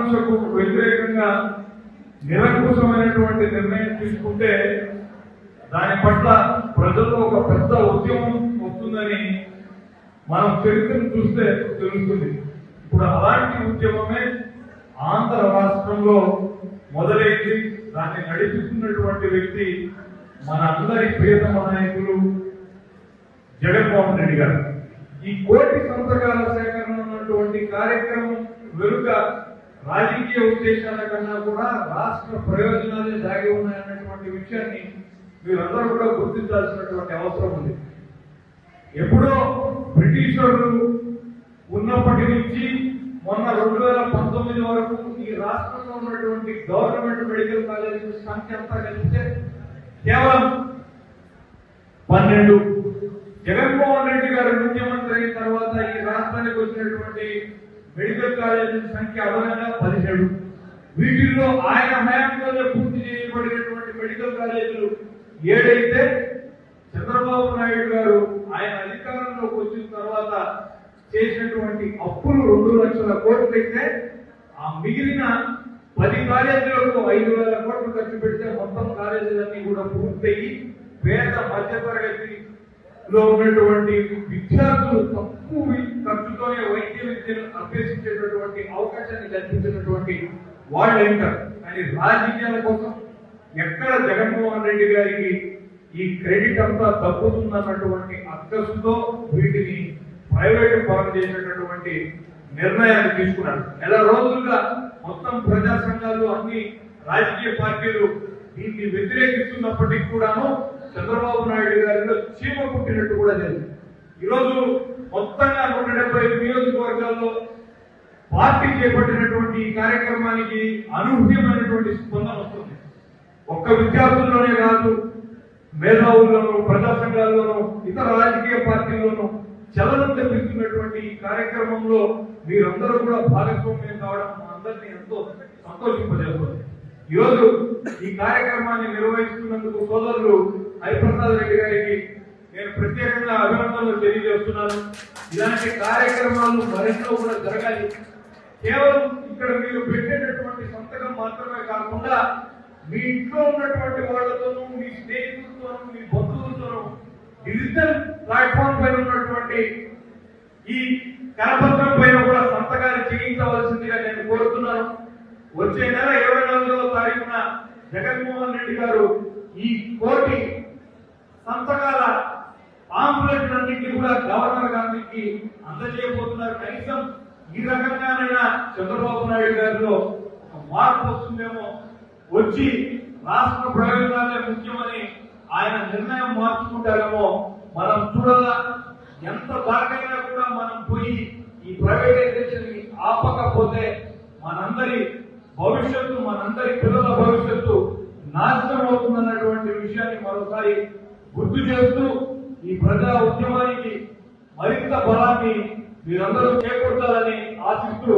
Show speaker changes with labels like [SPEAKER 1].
[SPEAKER 1] ఆకాంక్షకు వ్యతిరేకంగా నిరంకుశమైనటువంటి నిర్ణయం తీసుకుంటే దాని పట్ల ప్రజల్లో ఒక పెద్ద ఉద్యమం వస్తుందని మనం చరిత్రను చూస్తే తెలుస్తుంది. ఇప్పుడు అలాంటి ఉద్యమమే ఆంధ్ర రాష్ట్రంలో మొదలైంది. దాన్ని నడిపిస్తున్నటువంటి వ్యక్తి మన అందరి ప్రియతమ నాయకులు జగన్మోహన్ రెడ్డి గారు. ఈ కోటి సంతకాల సేకరణ ఉన్నటువంటి కార్యక్రమం వెనుక రాజకీయ ఉద్దేశాల కన్నా కూడా రాష్ట్ర ప్రయోజనాలే దాగి ఉన్నాయన్నటువంటి విషయాన్ని మీరందరూ కూడా గుర్తించాల్సినటువంటి అవసరం ఉంది. ఎప్పుడో బ్రిటిషర్లు ఉన్నప్పటి నుంచి మొన్న 2019 వరకు ఈ రాష్ట్రంలో ఉన్నటువంటి గవర్నమెంట్ మెడికల్ కాలేజీల సంఖ్య అంతా కలిపితే కేవలం 12. జగన్మోహన్ రెడ్డి గారు ముఖ్యమంత్రి అయిన తర్వాత ఈ రాష్ట్రానికి వచ్చినటువంటి మెడికల్ కాలేజీల సంఖ్య అదనంగా 17. వీటిల్లో ఆయన హయాంలోనే పూర్తి చేయబడినటువంటి మెడికల్ కాలేజీలు 7 అయితే చంద్రబాబు నాయుడు గారు ఆయన అధికారంలోకి వచ్చిన తర్వాత చేసినటువంటి అప్పులు 2 లక్షల కోట్లు అయితే ఆ మిగిలిన 10 కాలేజీలకు 5,000 కోట్లు ఖర్చు పెడితే మొత్తం కాలేజీలన్నీ కూడా పూర్తయి పేద మధ్యతరగతిలో ఉన్నటువంటి విద్యార్థులు తక్కువ ఖర్చుతోనే వైద్య విద్యను అభ్యసించేటటువంటి అవకాశాన్ని కల్పించినటువంటి వాళ్ళు ఏంటారు. కానీ రాజకీయాల కోసం ఎక్కడ జగన్మోహన్ రెడ్డి గారికి ఈ క్రెడిట్ అంతా తగ్గుతుందన్నటువంటి అక్కసుతో వీటిని ప్రైవేట్ పరం చేసేటటువంటి నిర్ణయాన్ని తీసుకున్నారు. నెల రోజులుగా మొత్తం ప్రజా సంఘాలు అన్ని రాజకీయ పార్టీలు దీన్ని వ్యతిరేకిస్తున్నప్పటికీ కూడాను చంద్రబాబు నాయుడు గారిలో చీమ పుట్టినట్టు కూడా తెలియదు. ఈరోజు మొత్తంగా 175 నియోజకవర్గాల్లో పార్టీ చేపట్టినటువంటి ఈ కార్యక్రమానికి అనూహ్యమైనటువంటి స్పందన వస్తుంది. ఒక్క విద్యార్థుల్లోనే కాదు, మేధావుల్లోనూ, ప్రజా సంఘాల్లోనూ, ఇతర రాజకీయ పార్టీల్లోనూ చలనం తెప్పిస్తున్నటువంటి ఈ కార్యక్రమంలో మీరందరూ కూడా భాగస్వామ్యం కావడం మా అందరినీ ఎంతో సంతోషింపజేస్తుంది. ఈరోజు ఈ కార్యక్రమాన్ని నిర్వహిస్తున్నందుకు సోదరులు హరిప్రసాద్ రెడ్డి గారికి నేను ప్రత్యేకంగా అభినందనలు తెలియజేస్తున్నాను. ఇలాంటి కార్యక్రమాలు మరెన్నో కూడా జరగాలి. కేవలం ఇక్కడ మీరు పెట్టేటటువంటి సంతకం మాత్రమే కాకుండా మీ ఇంట్లో ఉన్నటువంటి వాళ్లతోనూ, మీ స్నేహితులతోనూ, మీ బంధువులతోనూ డిజిటల్ ప్లాట్ఫామ్ పైన ఉన్నటువంటి ఈ కరపత్రం పైన కూడా సంతకాలు చేయించవలసిందిగా నేను కోరుతున్నాను. వచ్చే నెల 24వ తారీఖున జగన్మోహన్ రెడ్డి గారు ఈ కోటి సంతకాల పాంప్లెట్లన్నింటినీ కూడా గవర్నర్ గారికి అందజేయబోతున్నారు. కనీసం ఈ రకంగానైనా చంద్రబాబు నాయుడు గారిలో ఒక మార్పు వస్తుందేమో, వచ్చి రాష్ట్ర ప్రయోజనాలే ముఖ్యమని ఆయన నిర్ణయం మార్చుకుంటారేమో మనం చూడాలా. ఎంత దాకైనా కూడా మనం పోయి ఈ ప్రైవేటైజేషన్ ఆపకపోతే మనందరి భవిష్యత్తు, మనందరి పిల్లల భవిష్యత్తు నాశనం అవుతుందన్నటువంటి విషయాన్ని మరోసారి గుర్తు చేస్తూ ఈ ప్రజా ఉద్యమానికి మరింత బలాన్ని మీరందరూ చేకూర్చాలని ఆశిస్తూ